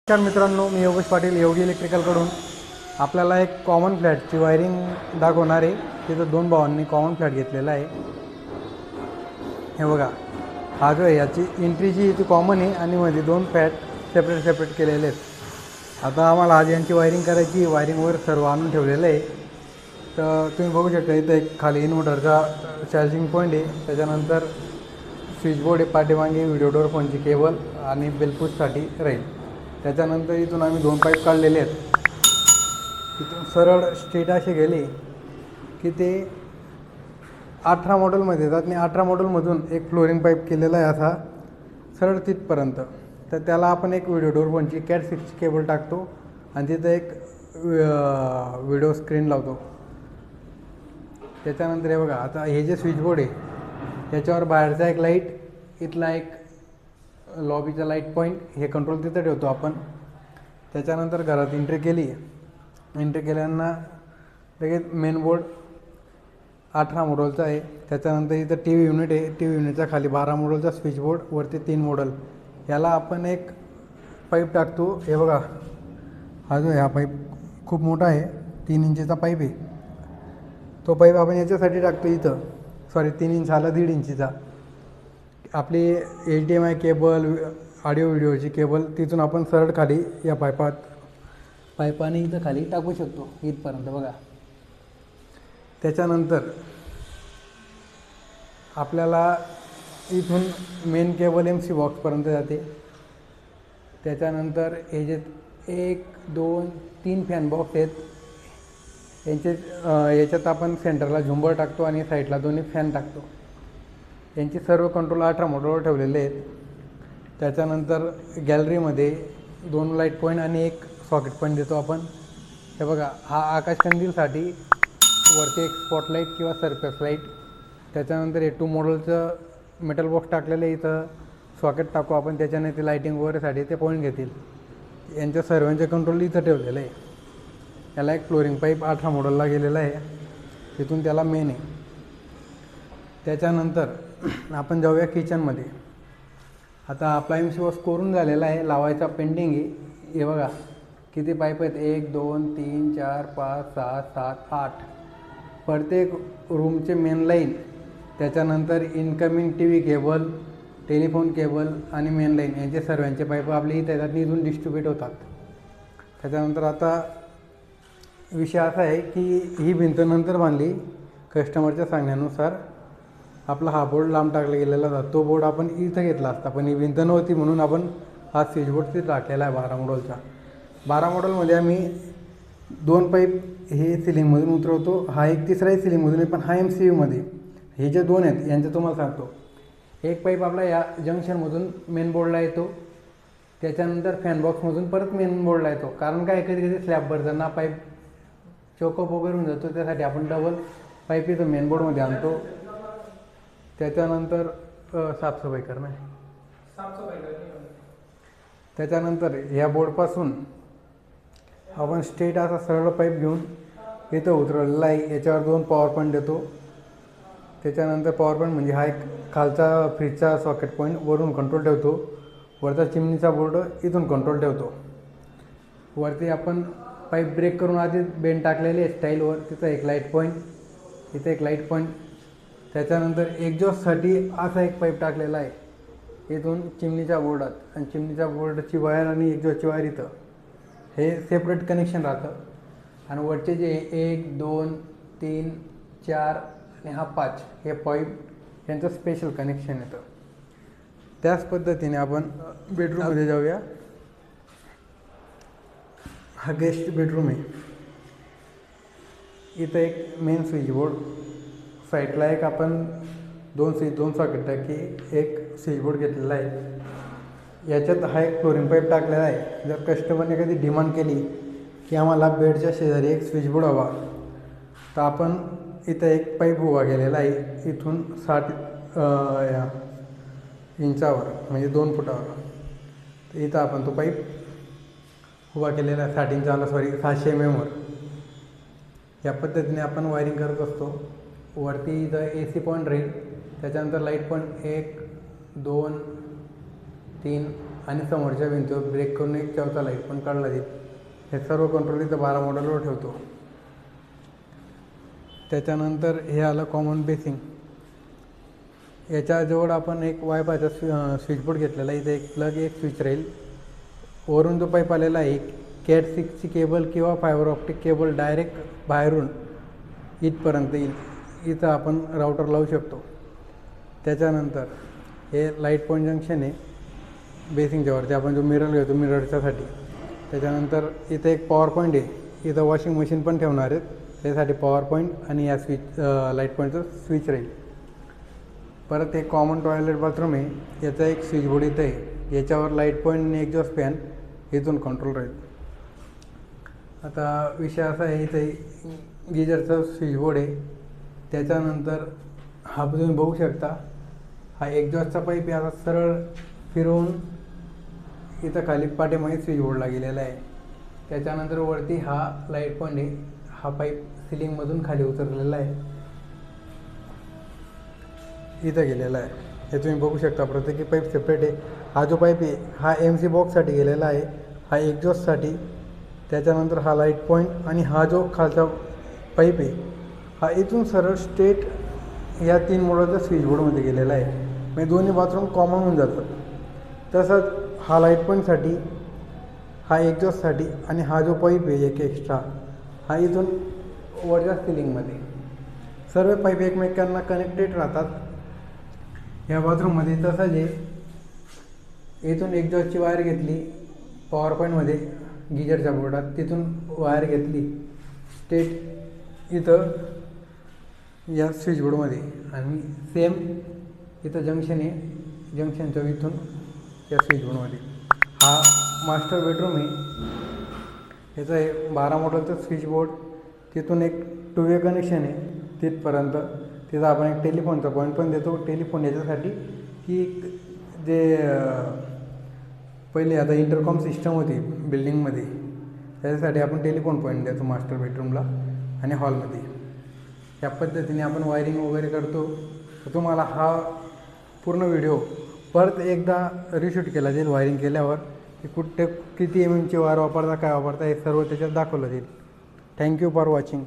नमस्कार मित्रांनो, मी योगेश पाटील योगी इलेक्ट्रिकलकडून आपल्याला एक कॉमन फ्लॅटची वायरिंग दाखवणार आहे. तिथं दोन भावांनी कॉमन फ्लॅट घेतलेला आहे. हे बघा, हा जो आहे याची एंट्री जी ती कॉमन आहे आणि मध्ये दोन फ्लॅट सेपरेट केलेले आहेत. आता आम्हाला आज यांची वायरिंग करायची. वायरिंगवर सर्व आणून ठेवलेलं आहे. तर तुम्ही बघू शकता, इथं एक खाली इन्व्हर्टरचा चार्जिंग पॉईंट आहे. त्याच्यानंतर स्विचबोर्ड आहे, पाठीमागे व्हिडिओ डोर फोनची केबल आणि बेलपूससाठी राहील. त्याच्यानंतर इथून आम्ही दोन पाईप काढलेले आहेत. इथून सरळ स्ट्रेट असे गेले की ते 18 मॉडेलमध्ये येतात आणि 18 मॉडेलमधून एक फ्लोरिंग पाईप केलेला आहे असा सरळ तिथपर्यंत. तर त्याला आपण एक व्हिडिओ डोर फोनची कॅट 6 केबल टाकतो आणि तिथं एक व्हिडिओ स्क्रीन लावतो. त्याच्यानंतर हे बघा, आता हे जे स्विचबोर्ड आहे याच्यावर बाहेरचा एक लाईट, इथला एक लॉबीचा लाईट पॉईंट, हे कंट्रोल तिथं ठेवतो आपण. त्याच्यानंतर घरात एंट्री केल्यानं लगेच मेन बोर्ड 18 मॉडेलचा आहे. त्याच्यानंतर इथं टी व्ही युनिट आहे. टी व्ही युनिटच्या खाली 12 मॉडेलचा स्विचबोर्ड, वरती 3 मॉडेल. याला आपण एक पाईप टाकतो. हे बघा, हा जो आहे हा पाईप खूप मोठा आहे, 3 इंचीचा पाईप आहे. तो पाईप आपण याच्यासाठी टाकतो इथं, 3 इंच आला, 1.5 इंचीचा. आपली HDMI केबल, ऑडिओ व्हिडिओची केबल तिथून आपण सरळ खाली या पाईपाने इथं खाली टाकू शकतो इथपर्यंत बघा. त्याच्यानंतर आपल्याला इथून मेन केबल MC बॉक्सपर्यंत जाते. त्याच्यानंतर हे जे 1, 2, 3 फॅन बॉक्स आहेत, याच्यात आपण सेंटरला झुंबर टाकतो आणि साईडला दोन्ही फॅन टाकतो. यांचे सर्व कंट्रोल 18 मॉडेलवर ठेवलेले आहेत. त्याच्यानंतर गॅलरीमध्ये 2 लाईट पॉईंट आणि एक सॉकेट पॉईंट देतो आपण. हे बघा, हा आकाशकंदीलसाठी वरती एक स्पॉटलाईट किंवा सरफेस लाईट. त्याच्यानंतर हे 2 मॉडेलचं मेटल बॉक्स टाकलेलं आहे. इथं सॉकेट टाकू आपण, त्याच्याने ते लाईटिंग वगैरेसाठी ते पॉईंट घेतील. यांच्या सर्वांचे कंट्रोल इथं ठेवलेलं आहे. याला एक फ्लोरिंग पाईप 18 मॉडेलला गेलेला आहे, तिथून त्याला मेन आहे. त्याच्यानंतर आपण जाऊया किचनमध्ये. आता आपला MC बॉक्स कोरून झालेला आहे, लावायचा पेंडिंग आहे. हे बघा किती पाईप आहेत, 1, 2, 3, 4, 5, 6, 7, 8. प्रत्येक रूमचे मेन लाईन, त्याच्यानंतर incoming TV cable, telephone cable आणि मेन लाईन, यांचे सर्वांचे पाईप आपले इथे येतात, इथून डिस्ट्रीब्यूट होतात. त्याच्यानंतर आता विषय असा आहे की ही भिंत नंतर बांधली कस्टमरच्या सांगण्यानुसार. आपला हा बोर्ड लांब टाकला गेलेला होता, तो बोर्ड आपण इथं घेतला असता, पण ही भिंत नव्हती म्हणून आपण हा स्विचबोर्ड तिथं टाकलेला आहे 12 मॉडेलचा. 12 मॉडेलमध्ये आम्ही 2 पाईप हे सिलिंगमधून उतरवतो. हा एक तिसराही सिलिंगमधून आहे, पण हा MCUमध्ये. हे जे 2 आहेत यांचं तुम्हाला सांगतो. एक पाईप आपला या जंक्शनमधून मेन बोर्डला येतो. त्याच्यानंतर फॅन बॉक्समधून परत मेन बोर्डला येतो. कारण काय, कधी स्लॅब भरताना पाईप चोकअप वगैरे होऊन जातो, त्यासाठी आपण डबल पाईप इथं मेन बोर्डमध्ये आणतो. त्याच्यानंतर साफसफाई करणं. त्याच्यानंतर या बोर्डपासून आपण स्ट्रेट असा सरळ पाईप घेऊन इथं उतरवलेला आहे. याच्यावर 2 पॉवर पॉईंट देतो. त्याच्यानंतर पॉवर पॉईंट म्हणजे हा एक खालचा फ्रीजचा सॉकेट पॉईंट, वरून कंट्रोल ठेवतो. वरचा चिमणीचा बोर्ड इथून कंट्रोल ठेवतो. वरती आपण पाईप ब्रेक करून आधी बेंड टाकलेले आहे स्टाईलवर, तिथं एक लाईट पॉईंट, इथं एक लाईट पॉईंट. त्याच्यानंतर एक्झॉस्टसाठी असा एक पाईप टाकलेला आहे इथून चिमणीच्या बोर्डात, आणि चिमणीच्या बोर्डची वायर आणि एक्झॉस्टची वायर इथं, हे सेपरेट कनेक्शन राहतं. आणि वरचे जे 1, 2, 3, 4 आणि हा 5 हे पाईप यांचं स्पेशल कनेक्शन येतं. त्याच पद्धतीने आपण बेडरूममध्ये जाऊया. हा गेस्ट बेडरूम आहे. इथं एक मेन स्विचबोर्ड, साईडला एक आपण 2 सॉकेट टाकी, एक स्विचबोर्ड घेतलेला आहे. याच्यात हा एक फ्लोरिंग पाईप टाकलेला आहे. जर कस्टमरने कधी डिमांड केली की आम्हाला बेडच्या शेजारी एक स्विचबोर्ड हवा, तर आपण इथं एक पाईप उभा केलेला आहे इथून 60 इंचावर, म्हणजे 2 फुटावर. तर इथं आपण तो पाईप उभा केलेला आहे 60 इंचाला, 700 mm वर. या पद्धतीने आपण वायरिंग करत असतो. वरती इथं AC पॉईंट राहील. त्याच्यानंतर लाईट पॉईंट 1, 2, 3 आणि समोरच्या भिंतीवर ब्रेक करून एक चौथा लाईट पण काढला जाईल. हे सर्व कंट्रोल इथं 12 मॉडेलवर ठेवतो. त्याच्यानंतर हे आलं कॉमन बेसिंग. याच्याजवळ आपण एक वायफायचा स्विचबोर्ड घेतलेला आहे. इथे एक प्लग एक स्विच राहील. वरून जो पाईप आलेला आहे कॅट 6ची केबल किंवा फायबर ऑप्टिक केबल डायरेक्ट बाहेरून इथपर्यंत येईल. इथं आपण राऊटर लावू शकतो. त्याच्यानंतर हे लाईट पॉईंट जंक्शन आहे बेसिंगच्या वरती, आपण जो मिरर घेतो मिररच्यासाठी. त्याच्यानंतर इथे एक पॉवर पॉईंट आहे. इथं वॉशिंग मशीन पण ठेवणार आहेत, त्यासाठी पॉवर पॉईंट आणि या स्विच लाईट पॉईंटचं स्विच राहील. परत एक कॉमन टॉयलेट बाथरूम आहे. याचा एक स्विचबोर्ड इथं आहे. याच्यावर लाईट पॉईंट आणि एक्झॉस्ट फॅन इथून कंट्रोल राहील. आता विषय असा आहे, इथे गिजरचा स्विचबोर्ड आहे. त्याच्यानंतर हा तुम्ही बघू शकता, हा एक्झॉस्टचा पाईप आहे. आता सरळ फिरवून इथं खाली पाठीमागे स्विचबोर्डला गेलेला आहे. त्याच्यानंतर वरती हा लाईट पॉईंट आहे. हा पाईप सिलिंगमधून खाली उतरलेला आहे, इथं गेलेला आहे. हे तुम्ही बघू शकता, प्रत्येकी पाईप सेपरेट आहे. हा जो पाईप आहे हा MC बॉक्ससाठी गेलेला आहे, हा एक्झॉस्टसाठी. त्याच्यानंतर हा लाईट पॉईंट आणि हा जो खालचा पाईप आहे हा इथून सरळ स्ट्रेट या 3 मॉडेलच्या स्विचबोर्डमध्ये गेलेला आहे. म्हणजे दोन्ही बाथरूम कॉमन होऊन जातात. तसंच हा लाईट पॉईंटसाठी, हा एक्झॉस्टसाठी आणि हा जो पाईप आहे एक एक्स्ट्रा हा इथून वरच्या सिलिंगमध्ये. सर्व पाईप एकमेकांना कनेक्टेड राहतात या बाथरूममध्ये. तसंच आहे, इथून एक्झॉस्टची वायर घेतली पॉवर पॉईंटमध्ये गिजरच्या बोर्डात, तिथून वायर घेतली स्ट्रेट इथं या स्विचबोर्डमध्ये, आणि सेम इथं जंक्शन आहे, जंक्शनच्या इथून या स्विचबोर्डमध्ये. हा मास्टर बेडरूम आहे. याचं आहे 12 मॉडेलचं स्विचबोर्ड. तिथून एक 2 वे कनेक्शन आहे तिथपर्यंत. तिथं आपण एक टेलिफोनचा पॉईंट पण देतो. टेलिफोन याच्यासाठी की जे पहिले आता इंटरकॉम सिस्टम होती बिल्डिंगमध्ये, त्याच्यासाठी आपण टेलिफोन पॉईंट देतो मास्टर बेडरूमला आणि हॉलमध्ये. या पद्धतीने आपण वायरिंग वगैरे करतो. तर तुम्हाला हा पूर्ण व्हिडिओ परत एकदा रिशूट केला जाईल वायरिंग केल्यावर, की कुठे किती MM ची वायर वापरता, काय वापरता, हे सर्व त्याच्यात दाखवलं जाईल. Thank you for watching.